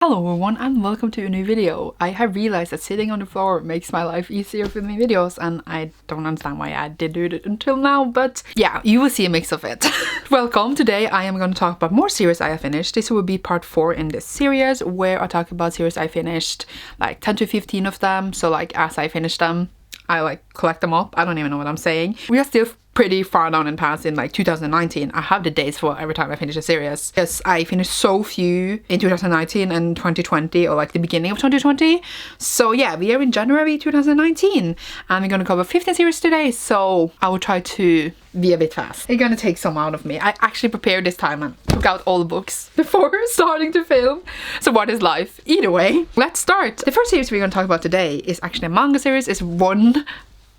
Hello everyone and welcome to a new video. I have realized that sitting on the floor makes my life easier filming videos, and I don't understand why I did do it until now, but yeah, you will see a mix of it. Welcome. Today I am going to talk about more series I have finished. This will be part 4 in this series where I talk about series I finished, like 10 to 15 of them, so like as I finish them I like collect them up. I don't even know what I'm saying. We are still pretty far down in past in like 2019. I have the dates for every time I finish a series because I finished so few in 2019 and 2020, or like the beginning of 2020. So yeah, we are in January 2019 and we're gonna cover 15 series today, so I will try to be a bit fast. It's gonna take some out of me. I actually prepared this time and took out all the books before starting to film. So what is life? Either way, let's start. The first series we're gonna talk about today is actually a manga series. It's one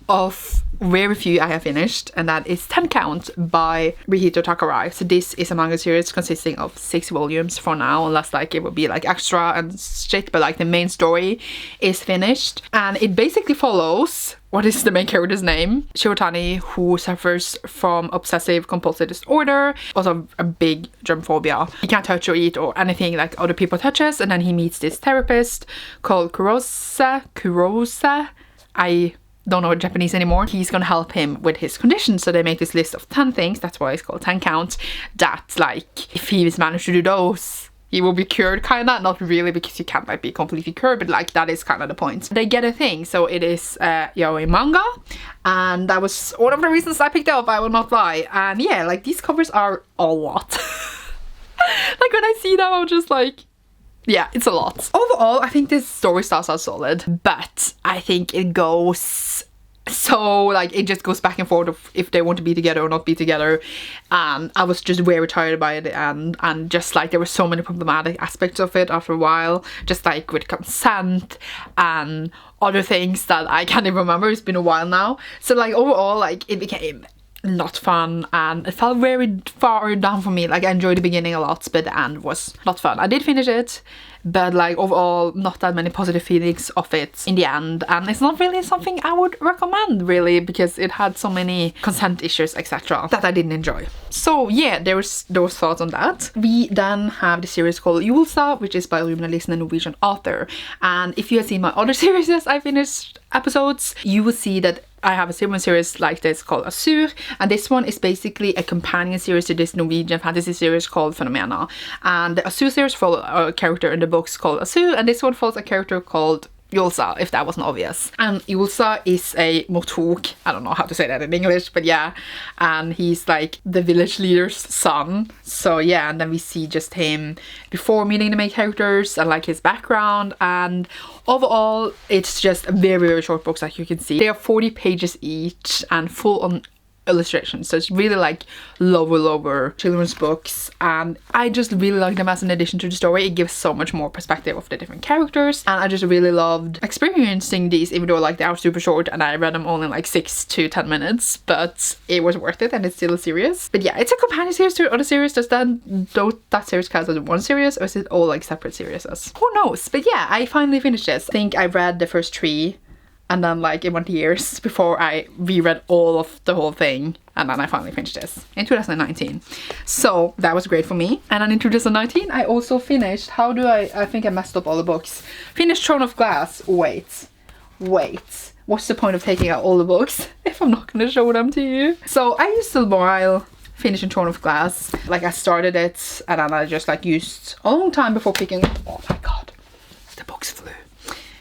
of very few I have finished, and that is 10 Count by Rihito Takarai. So this is a manga series consisting of 6 volumes for now, unless like it will be like extra and shit, but like the main story is finished. And it basically follows, what is the main character's name? Shirotani, who suffers from obsessive compulsive disorder, also a big germophobia. He can't touch or eat or anything like other people touches, and then he meets this therapist called Kurosa. I don't know Japanese anymore. He's gonna help him with his condition, so they make this list of 10 things, that's why it's called 10 Count, that like if he's managed to do those he will be cured, kinda. Not really, because he can't like be completely cured, but like that is kind of the point. They get a thing, so it is yaoi manga, and that was one of the reasons I picked it up, I will not lie. And yeah, like these covers are a lot. Like when I see them I'm just like, yeah, it's a lot. Overall, I think this story styles are solid, but I think it goes so like it just goes back and forth of if they want to be together or not be together, and I was just very tired by it, and just like there were so many problematic aspects of it after a while, just like with consent and other things that I can't even remember. It's been a while now, so like overall like it became not fun and it felt very far down for me. Like I enjoyed the beginning a lot, but the end was not fun. I did finish it, but like overall not that many positive feelings of it in the end, and it's not really something I would recommend really, because it had so many consent issues etc that I didn't enjoy. So yeah, there was those thoughts on that. We then have the series called Julsa, which is by Rune Listen, a Norwegian author, and if you have seen my other series I finished episodes, you will see that I have a similar series like this called Azur, and this one is basically a companion series to this Norwegian fantasy series called Phenomena. And the Azur series follows a character in the books called Azur, and this one follows a character called Julsa, if that wasn't obvious. And Julsa is a motok, I don't know how to say that in English, but yeah, and he's like the village leader's son. So yeah, and then we see just him before meeting the main characters and like his background, and overall it's just a very short books, like you can see. They are 40 pages each and full on illustrations, so it's really like lower children's books, and I just really like them as an addition to the story. It gives so much more perspective of the different characters, and I just really loved experiencing these, even though like they are super short and I read them only in like 6 to 10 minutes, but it was worth it and it's still a series. But yeah, it's a companion series to other series. Does that series count as one series, or is it all like separate series? Who knows? But yeah, I finally finished this. I think I read the first 3 and then like it went years before I reread all of the whole thing, and then I finally finished this in 2019. So that was great for me. And then in 2019 I also finished, I think I messed up all the books. Finished Throne of Glass. Wait. What's the point of taking out all the books if I'm not gonna show them to you? So I used a while finishing Throne of Glass. Like I started it and then I just like used a long time before picking up. Oh my god, the books flew.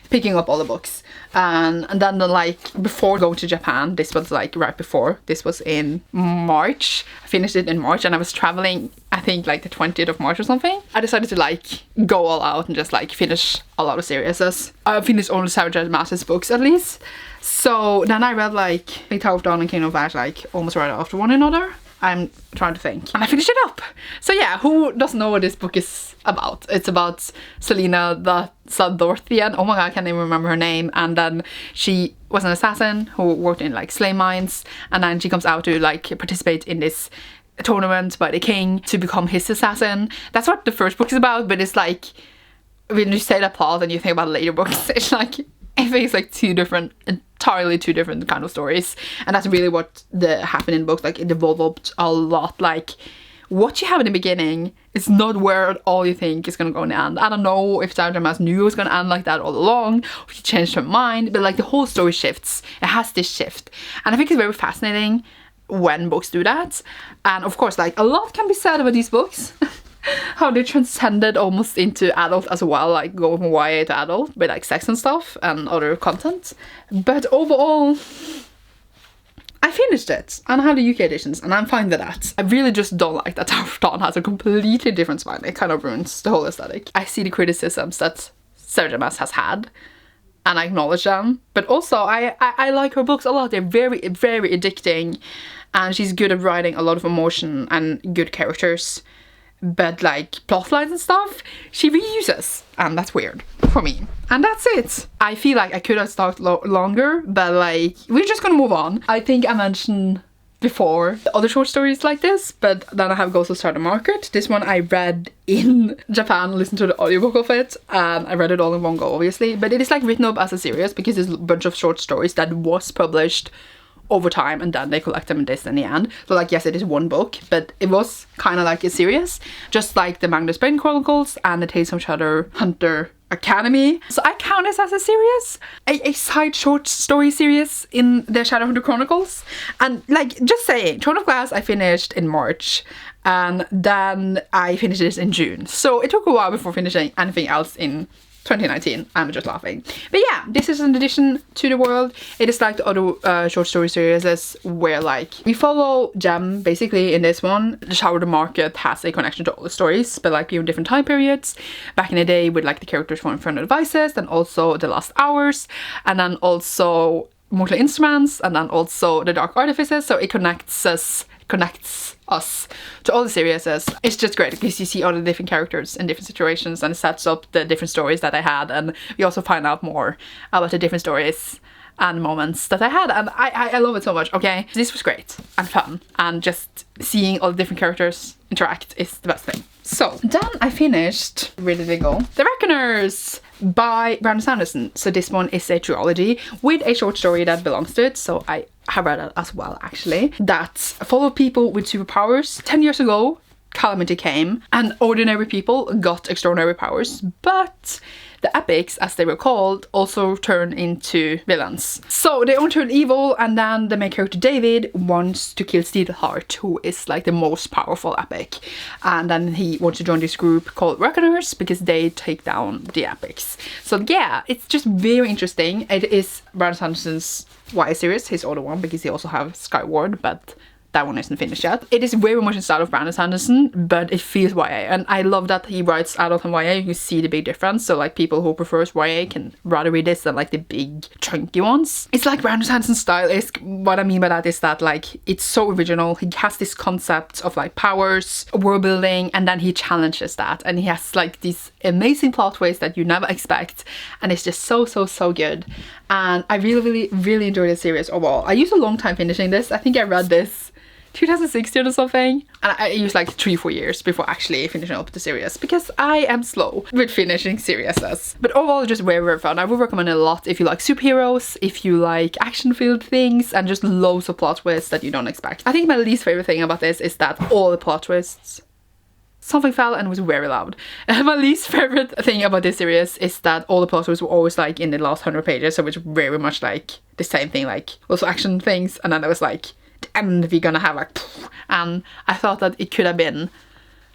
Picking up all the books. And then like before going to Japan, this was like right before, this was in March. I finished it in March and I was traveling, I think like the 20th of March or something. I decided to like go all out and just like finish a lot of series. I finished all the Sarah J. Maas's books at least. So then I read like Big Tower of Dawn and Kingdom of Ash like almost right after one another. I'm trying to think. And I finished it up. So yeah, who doesn't know what this book is about? It's about Selena the Sadorthian. Oh my god, I can't even remember her name. And then she was an assassin who worked in like slave mines. And then she comes out to like participate in this tournament by the king to become his assassin. That's what the first book is about, but it's like, when you say that plot and you think about later books, it's like, I think it's like entirely two different kind of stories, and that's really what happened in books. Like it developed a lot, like what you have in the beginning is not where all you think is gonna go in the end. I don't know if Sarah J. Maas knew it was gonna end like that all along, or she changed her mind, but like the whole story shifts. It has this shift. And I think it's very fascinating when books do that. And of course, like, a lot can be said about these books. How they transcended almost into adult as well, like going from YA to adult with like sex and stuff and other content. But overall, I finished it and I have the UK editions and I'm fine with that. I really just don't like that Tower of Dawn has a completely different spine. It kind of ruins the whole aesthetic. I see the criticisms that Sarah J. Maas has had and I acknowledge them. But also I like her books a lot. They're very, very addicting and she's good at writing a lot of emotion and good characters. But like plot lines and stuff, she reuses, and that's weird for me. And that's it. I feel like I could have talked longer, but like we're just gonna move on. I think I mentioned before the other short stories like this, but then I have Ghost of Stardom Market. This one I read in Japan, listened to the audiobook of it, and I read it all in one go, obviously. But it is like written up as a series because there's a bunch of short stories that was published over time and then they collect them in this in the end. So like, yes, it is one book, but it was kind of like a series, just like the Magnus Bane Chronicles and the Tales from Shadowhunter Academy. So I count this as a series, a side short story series in the Shadowhunter Chronicles. And like, just saying, Throne of Glass I finished in March and then I finished this in June. So it took a while before finishing anything else in 2019. I'm just laughing. But yeah, this is an addition to the world. It is like the other short story series where like we follow Gem basically in this one. The Shower the Market has a connection to all the stories, but like in different time periods. Back in the day with like the characters from Infernal Devices, then also The Last Hours, and then also Mortal Instruments, and then also The Dark Artifices. So it connects us to all the series. It's just great because you see all the different characters in different situations and it sets up the different stories that I had, and we also find out more about the different stories and moments that I had, and I love it so much. Okay, this was great and fun, and just seeing all the different characters interact is the best thing. So then I finished, where did they go? The Reckoners by Brandon Sanderson. So this one is a trilogy with a short story that belongs to it, so I have read it as well actually, that follow people with superpowers. 10 years ago, Calamity came and ordinary people got extraordinary powers, but the epics, as they were called, also turn into villains. So they all turn evil, and then the main character David wants to kill Steelheart, who is like the most powerful epic. And then he wants to join this group called Reckoners because they take down the epics. So yeah, it's just very interesting. It is Brandon Sanderson's YA series, his other one, because he also have Skyward, but that one isn't finished yet. It is very much in style of Brandon Sanderson, but it feels YA, and I love that he writes adult and YA. You can see the big difference, so like people who prefers YA can rather read this than like the big chunky ones. It's like Brandon Sanderson's style is, what I mean by that is that like it's so original. He has this concept of like powers, world building, and then he challenges that, and he has like these amazing plot twists that you never expect, and it's just so good. And I really enjoyed this series overall. I used a long time finishing this. I think I read this 2016 or something, and I used like 3-4 years before actually finishing up the series because I am slow with finishing series. But overall, just very fun. I would recommend it a lot if you like superheroes, if you like action-filled things, and just loads of plot twists that you don't expect. I think my least favorite thing about this is that all the plot twists, something fell and was very loud. My least favorite thing about this series is that all the plot twists were always like in the last 100 pages, so it's very much like the same thing, like also action things, and then there was like and we're gonna have like, and I thought that it could have been,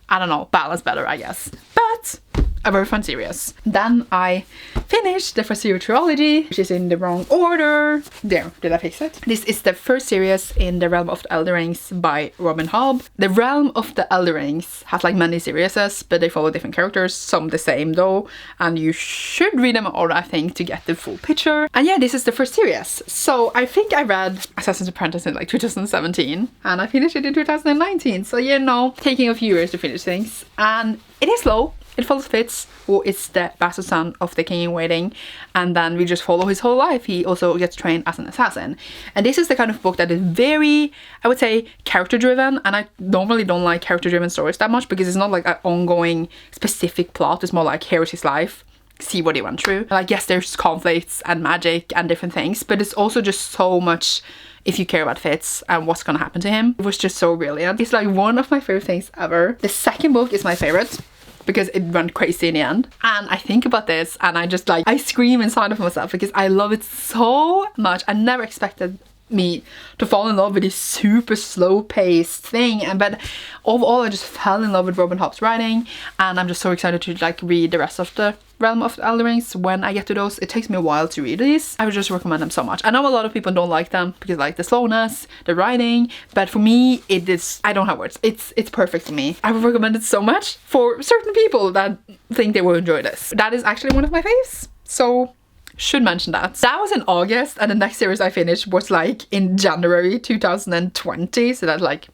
I don't know, balanced better, I guess. But a very fun series. Then I finished the first series trilogy, which is in the wrong order. There, did I fix it? This is the first series in the Realm of the Elder Rings by Robin Hobb. The Realm of the Elder Rings has like many series, but they follow different characters, some the same though, and you should read them all, I think, to get the full picture. And yeah, this is the first series. So I think I read Assassin's Apprentice in like 2017, and I finished it in 2019. So you know, taking a few years to finish things, and it is slow. It follows Fitz, who is the bastard son of the king in waiting, and then we just follow his whole life. He also gets trained as an assassin. And this is the kind of book that is very, I would say, character driven, and I normally don't like character driven stories that much because it's not like an ongoing specific plot. It's more like, here is his life, see what he went through. Like, yes, there's conflicts and magic and different things, but it's also just so much if you care about Fitz and what's gonna happen to him. It was just so brilliant. It's like one of my favorite things ever. The second book is my favorite because it went crazy in the end. And I think about this and I just like, I scream inside of myself because I love it so much. I never expected me to fall in love with this super slow paced thing, and but overall I just fell in love with Robin Hobb's writing, and I'm just so excited to like read the rest of the Realm of the Elder Rings when I get to those. It takes me a while to read these. I would just recommend them so much. I know a lot of people don't like them because like the slowness, the writing, but for me it is, I don't have words, it's perfect for me. I would recommend it so much for certain people that think they will enjoy this. That is actually one of my faves, so should mention that. That was in August, and the next series I finished was like in January 2020, so that's like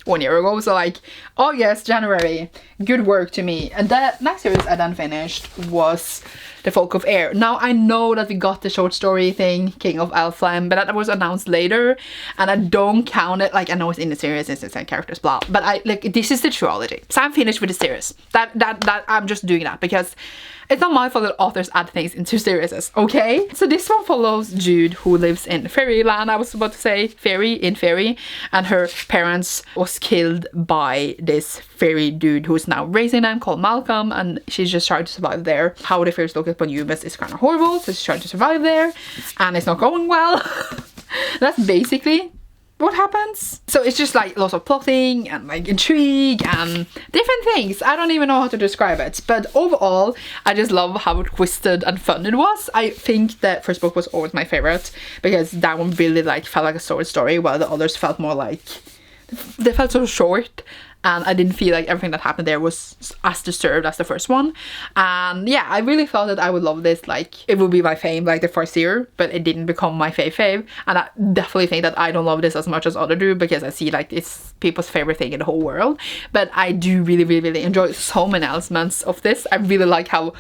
1 year ago. So like August, January, good work to me. And the next series I then finished was The Folk of Air. Now I know that we got the short story thing, King of Elfland, but that was announced later, and I don't count it. Like, I know it's in the series, it's the same characters, blah, but I like, this is the trilogy, so I'm finished with the series. That I'm just doing that because it's not my fault that authors add things into series, okay? So this one follows Jude, who lives in fairyland, I was about to say fairy, and her parents was killed by this fairy dude who's now raising them called Malcolm, and she's just trying to survive there. How the fairies look upon humans is kind of horrible, so she's trying to survive there, and it's not going well. That's basically what happens. So it's just like lots of plotting and like intrigue and different things. I don't even know how to describe it, but overall I just love how twisted and fun it was. I think the first book was always my favorite because that one really like felt like a sword story, while the others felt more like, they felt so short, and I didn't feel like everything that happened there was as deserved as the first one. And yeah, I really thought that I would love this, like it would be my fave like the first year, but it didn't become my fave. And I definitely think that I don't love this as much as others do because I see like it's people's favorite thing in the whole world. But I do really enjoy so many elements of this. I really like how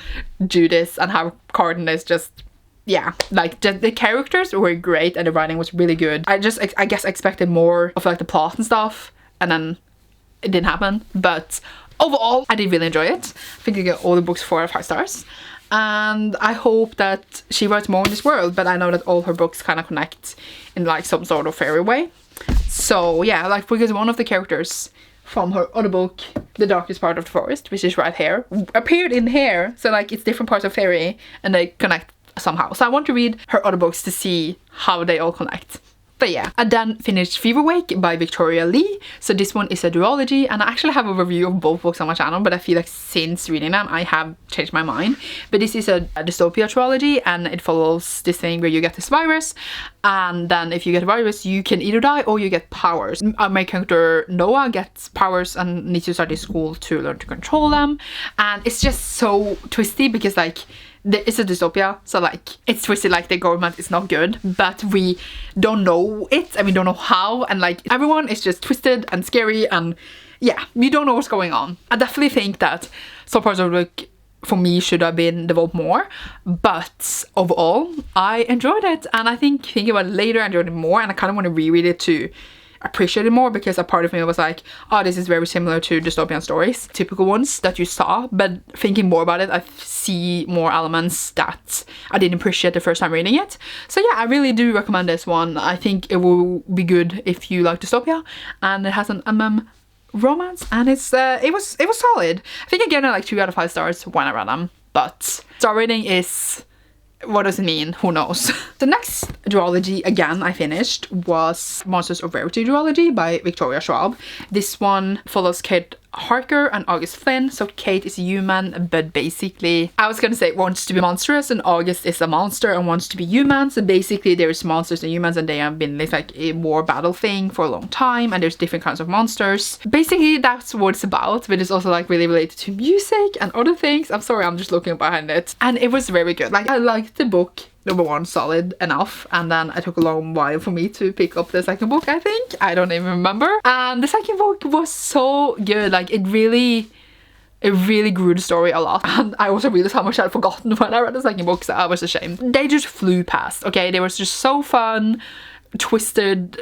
Judith and how Carden is just, yeah, like the characters were great and the writing was really good. I guess expected more of like the plot and stuff, and then it didn't happen, but overall I did really enjoy it. I think I get all the books 4 out of 5 stars, and I hope that she writes more in this world, but I know that all her books kind of connect in like some sort of fairy way. So yeah, like because one of the characters from her other book, The Darkest Part of the Forest, which is right here, appeared in here, so like it's different parts of fairy and they connect somehow. So I want to read her other books to see how they all connect. But yeah, I then finished Feverwake by Victoria Lee. So this one is a duology, and I actually have a review of both books on my channel, but I feel like since reading them I have changed my mind. But this is a dystopia trilogy, and it follows this thing where you get this virus, and then if you get a virus you can either die or you get powers. Our main character Noah gets powers and needs to start in school to learn to control them, and it's just so twisty because like it's a dystopia, so like it's twisted, like the government is not good, but we don't know it and we don't know how, and like everyone is just twisted and scary, and yeah, we don't know what's going on. I definitely think that some parts of the book for me should have been developed more, but overall I enjoyed it, and I think thinking about it later I enjoyed it more, and I kind of want to reread it to appreciate it more, because a part of me was like, oh, this is very similar to dystopian stories, typical ones that you saw, but thinking more about it I see more elements that I didn't appreciate the first time reading it. So yeah, I really do recommend this one. I think it will be good if you like dystopia, and it has an romance, and it was solid. I think I gave it like 2 out of 5 stars when I read them, but star rating is, what does it mean? Who knows? The next duology again I finished was Monsters of Rarity duology by Victoria Schwab. This one follows Kate Harker and August Flynn. So Kate is a human, but basically, I was gonna say wants to be monstrous, and August is a monster and wants to be human. So basically there's monsters and humans, and they have been this like a war battle thing for a long time, and there's different kinds of monsters. Basically that's what it's about, but it's also like really related to music and other things. I'm sorry, I'm just looking behind it, and it was very good. Like I liked the book number 1 solid enough, and then it took a long while for me to pick up the second book. I don't even remember, and the second book was so good. Like it really grew the story a lot, and I also realized how much I'd forgotten when I read the second book, so I was ashamed. They just flew past, okay? They were just so fun, twisted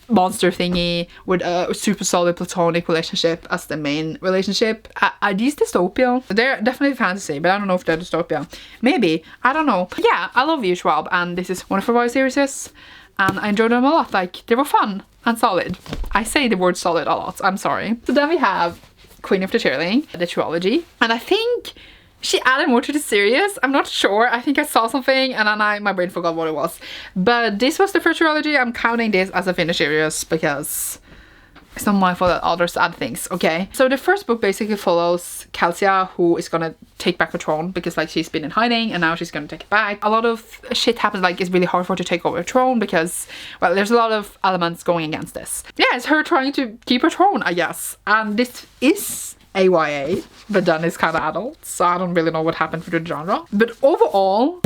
monster thingy with a super solid platonic relationship as the main relationship. Are these dystopia? They're definitely fantasy, but I don't know if they're dystopia. Maybe, I don't know. But yeah, I love you, Schwab, and this is one of her voice series, and I enjoyed them a lot. Like, they were fun and solid. I say the word solid a lot, I'm sorry. So then we have Queen of the Cheerleading, the trilogy, and I think she added more to the series. I'm not sure. I think I saw something and then my brain forgot what it was. But this was the first trilogy. I'm counting this as a finished series because it's not my fault that others add things, okay? So the first book basically follows Calcia, who is gonna take back the throne because like she's been in hiding and now she's gonna take it back. A lot of shit happens, like it's really hard for her to take over the throne because, well, there's a lot of elements going against this. Yeah, it's her trying to keep her throne, I guess. And this is AYA, but then it's kind of adult, so I don't really know what happened for the genre. But overall,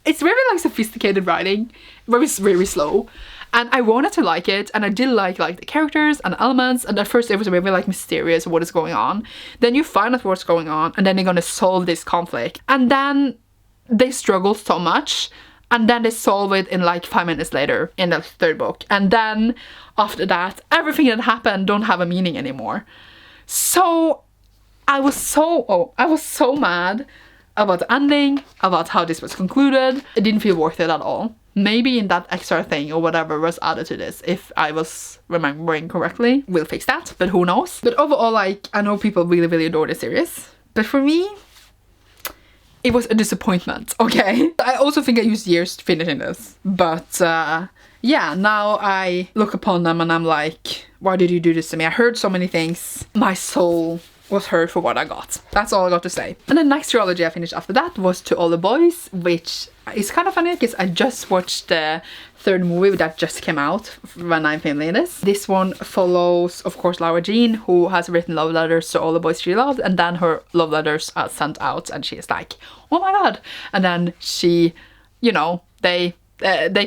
it's very like sophisticated writing, very slow. And I wanted to like it, and I did like the characters and elements, and at first it was very like mysterious what is going on. Then you find out what's going on, and then they're gonna solve this conflict. And then they struggle so much, and then they solve it in like 5 minutes later in the third book. And then after that, everything that happened don't have a meaning anymore. So I was so mad about the ending, about how this was concluded. It didn't feel worth it at all. Maybe in that extra thing or whatever was added to this, if I was remembering correctly. We'll fix that, but who knows. But overall, like, I know people really adore this series, but for me, it was a disappointment, okay? I also think I used years finishing this, but yeah, now I look upon them and I'm like, why did you do this to me? I heard so many things. My soul was hurt for what I got. That's all I got to say. And the next trilogy I finished after that was To All the Boys, which is kind of funny because I just watched the third movie that just came out when I'm filming this. This one follows, of course, Laura Jean, who has written love letters to all the boys she loved, and then her love letters are sent out and she is like, oh my god. And then she, you know, they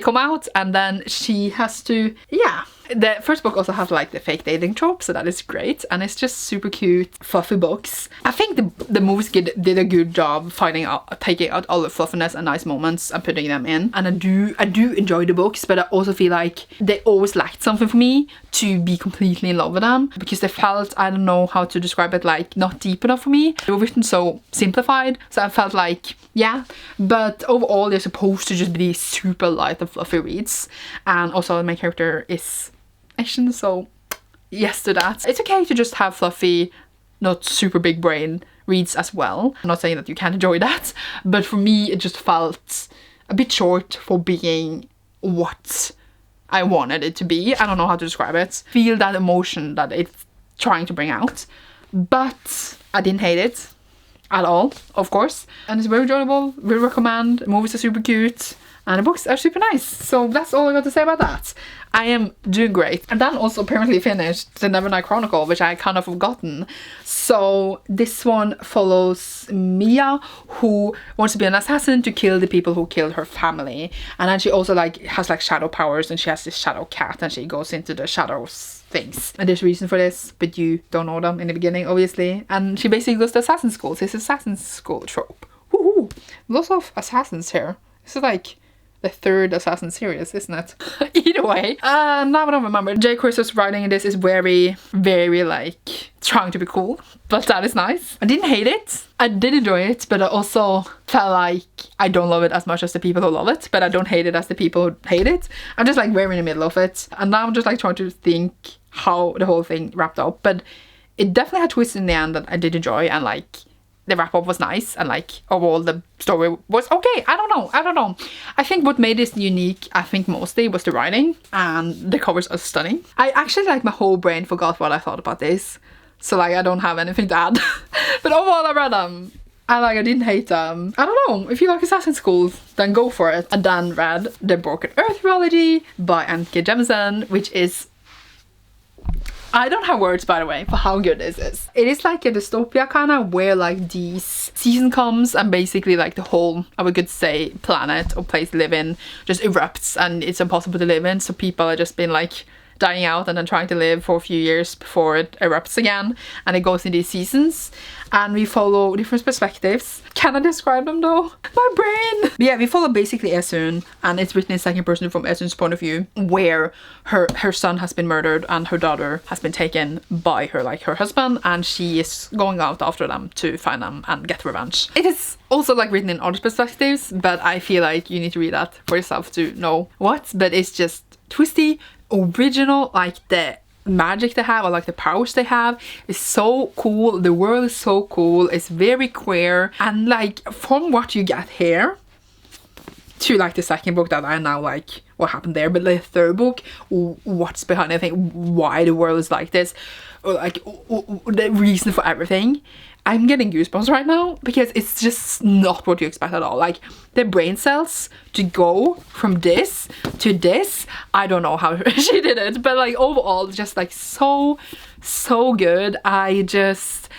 come out and then she has to, yeah. The first book also has like the fake dating trope, so that is great, and it's just super cute, fluffy books. I think the movies did a good job taking out all the fluffiness and nice moments and putting them in. And I do enjoy the books, but I also feel like they always lacked something for me to be completely in love with them, because they felt, I don't know how to describe it, like not deep enough for me. They were written so simplified, so I felt like, yeah, but overall they're supposed to just be super light and fluffy reads. And also my character is Asian, so yes to that. It's okay to just have fluffy, not super big brain reads as well. I'm not saying that you can't enjoy that, but for me it just felt a bit short for being what I wanted it to be. I don't know how to describe it. Feel that emotion that it's trying to bring out, but I didn't hate it at all, of course. And it's very enjoyable, we recommend. The movies are super cute and the books are super nice. So that's all I got to say about that. I am doing great. And then also apparently finished the Nevernight Chronicle, which I kind of forgotten. So this one follows Mia, who wants to be an assassin to kill the people who killed her family. And then she also like has like shadow powers, and she has this shadow cat and she goes into the shadows things. And there's a reason for this, but you don't know them in the beginning, obviously. And she basically goes to assassin school. So it's assassin school trope. Woohoo! Lots of assassins here. This is like the third Assassin series, isn't it? Either way. Now I don't remember. J. Chris's writing in this is very like trying to be cool, but that is nice. I didn't hate it. I did enjoy it, but I also felt like I don't love it as much as the people who love it, but I don't hate it as the people who hate it. I'm just like very in the middle of it. And now I'm just like trying to think how the whole thing wrapped up, but it definitely had twists in the end that I did enjoy, and like the wrap up was nice, and like overall the story was okay. I don't know. I think what made this unique, I think mostly was the writing, and the covers are stunning. I actually like my whole brain forgot what I thought about this, so like I don't have anything to add. But overall I read them. I didn't hate them. I don't know, if you like Assassin Schools, then go for it. And then read The Broken Earth Trilogy by Anke Jemisin, which is, I don't have words, by the way, for how good this is. It is like a dystopia kind of, where like this season comes and basically like the whole, I would could say, planet or place to live in just erupts and it's impossible to live in. So people are just been like dying out and then trying to live for a few years before it erupts again, and it goes in these seasons, and we follow different perspectives. Can I describe them though? My brain! But yeah, we follow basically Esun, and it's written in second person from Esun's point of view, where her son has been murdered and her daughter has been taken by her husband, and she is going out after them to find them and get revenge. It is also like written in other perspectives, but I feel like you need to read that for yourself to know what. But it's just twisty, original, like the magic they have, or like the powers they have, is so cool. The world is so cool. It's very queer, and like from what you get here to like the second book that I now like what happened there, but the third book, what's behind it, I think why the world is like this, or like the reason for everything. I'm getting goosebumps right now because it's just not what you expect at all. Like the brain cells to go from this to this, I don't know how she did it, but like overall just like so good. I just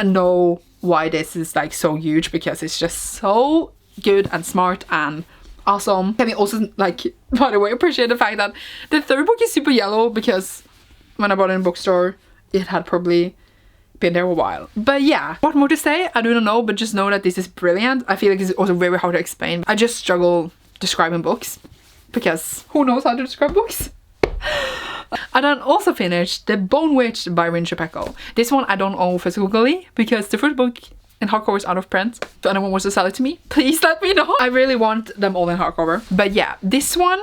know why this is like so huge, because it's just so good and smart and awesome. Can we also like, by the way, appreciate the fact that the third book is super yellow, because when I bought it in a bookstore it had probably been there a while. But yeah, what more to say? I don't know, but just know that this is brilliant. I feel like it's also very hard to explain. I just struggle describing books, because who knows how to describe books? I then also finished The Bone Witch by Rin Chupeco. This one I don't own physically, because the first book in hardcover is out of print. If anyone wants to sell it to me, please let me know. I really want them all in hardcover. But yeah, this one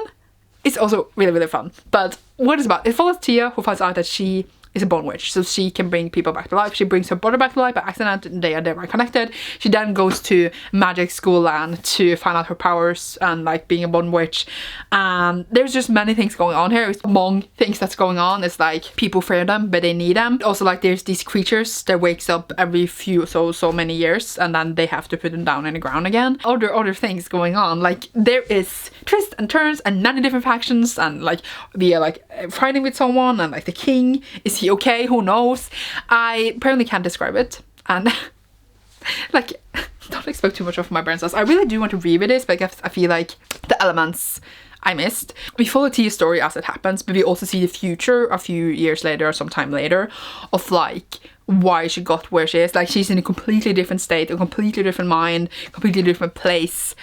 is also really fun. But what is about? It follows Tia, who finds out that she is a bone witch, so she can bring people back to life. She brings her brother back to life by accident, and they are thereby connected. She then goes to magic school land to find out her powers and like being a bone witch. And there's just many things going on here. Among things that's going on is like people fear them, but they need them. Also, like there's these creatures that wakes up every few so many years, and then they have to put them down in the ground again. Other things going on. Like there is twists and turns and many different factions, and like we are like fighting with someone, and like the king, is he okay? Who knows? I apparently can't describe it, and like don't expect too much of my brain cells. I really do want to reread this, but I feel like the elements I missed. We follow Tia's story as it happens, but we also see the future a few years later or sometime later of like why she got where she is. Like she's in a completely different state, a completely different mind, completely different place.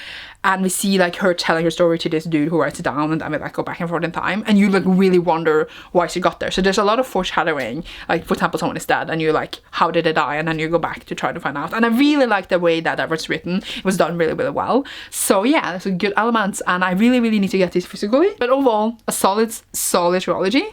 And we see like her telling her story to this dude who writes it down, and then we like go back and forth in time, and you like really wonder why she got there. So there's a lot of foreshadowing. Like for example, someone is dead and you're like, how did they die? And then you go back to try to find out. And I really like the way that was written. It was done really well. So yeah, there's a good elements, and I really need to get this physically. But overall, a solid trilogy.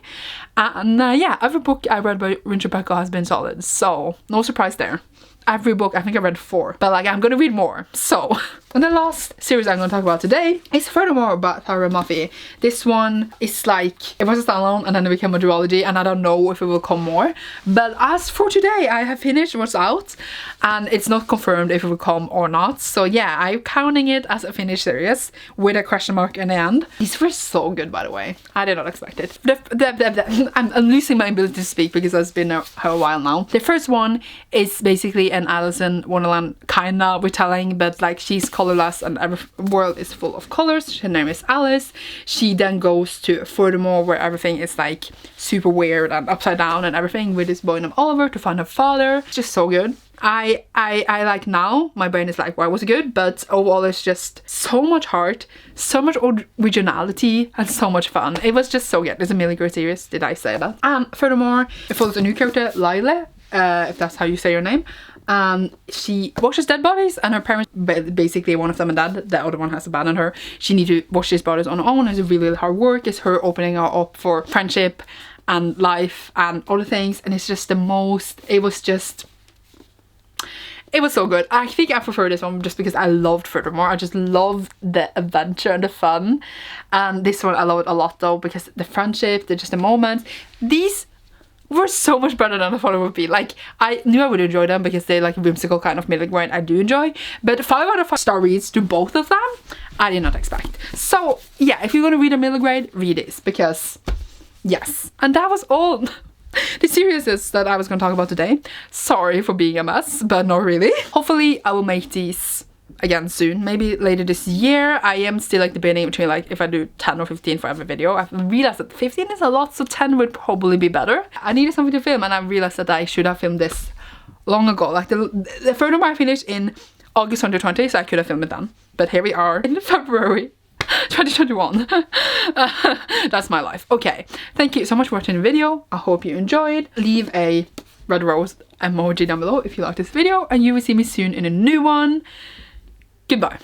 And yeah, every book I read by Rin Chupeco has been solid, so no surprise there. Every book, I think I read 4, but like I'm gonna read more. So, and the last series I'm gonna talk about today is Furthermore by Tara Maffey. This one is like, it was a standalone and then it became a duology, and I don't know if it will come more. But as for today, I have finished what's out, and it's not confirmed if it will come or not. So yeah, I'm counting it as a finished series with a question mark in the end. These were so good, by the way. I did not expect it. I'm losing my ability to speak because it's been a while now. The first one is basically an Alice in Wonderland kinda retelling, but like she's colorless and every world is full of colors. Her name is Alice. She then goes to Furthermore, where everything is like super weird and upside down and everything, with this boy named Oliver to find her father. It's just so good. I like, now my brain is like, why was it good? But overall it's just so much heart, so much originality, and so much fun. It was just so good. It's a really great series, did I say that? And Furthermore, it follows a new character, Lyle, if that's how you say your name. She washes dead bodies, and her parents, basically one of them are dead, the other one has abandoned her. She needs to wash these bodies on her own. It's really hard work. It's her opening her up for friendship and life and other things, and it's just the most, it was so good. I think I prefer this one just because I loved Furthermore. I just loved the adventure and the fun. And this one I love it a lot though, because the friendship, the moments, these were so much better than I thought it would be. Like, I knew I would enjoy them because they're like whimsical kind of middle grade I do enjoy, but 5 out of 5 star reads to both of them I did not expect. So yeah, if you're gonna read a middle grade, read this, because yes. And that was all the series that I was gonna talk about today. Sorry for being a mess, but not really. Hopefully I will make these again soon, maybe later this year. I am still like debating between like if I do 10 or 15 for every video. I've realized that 15 is a lot, so 10 would probably be better. I needed something to film and I realized that I should have filmed this long ago. Like the photo I finished in August 2020, so I could have filmed it then. But here we are in February 2021. That's my life. Okay, thank you so much for watching the video. I hope you enjoyed. Leave a red rose emoji down below if you like this video, and you will see me soon in a new one. Goodbye.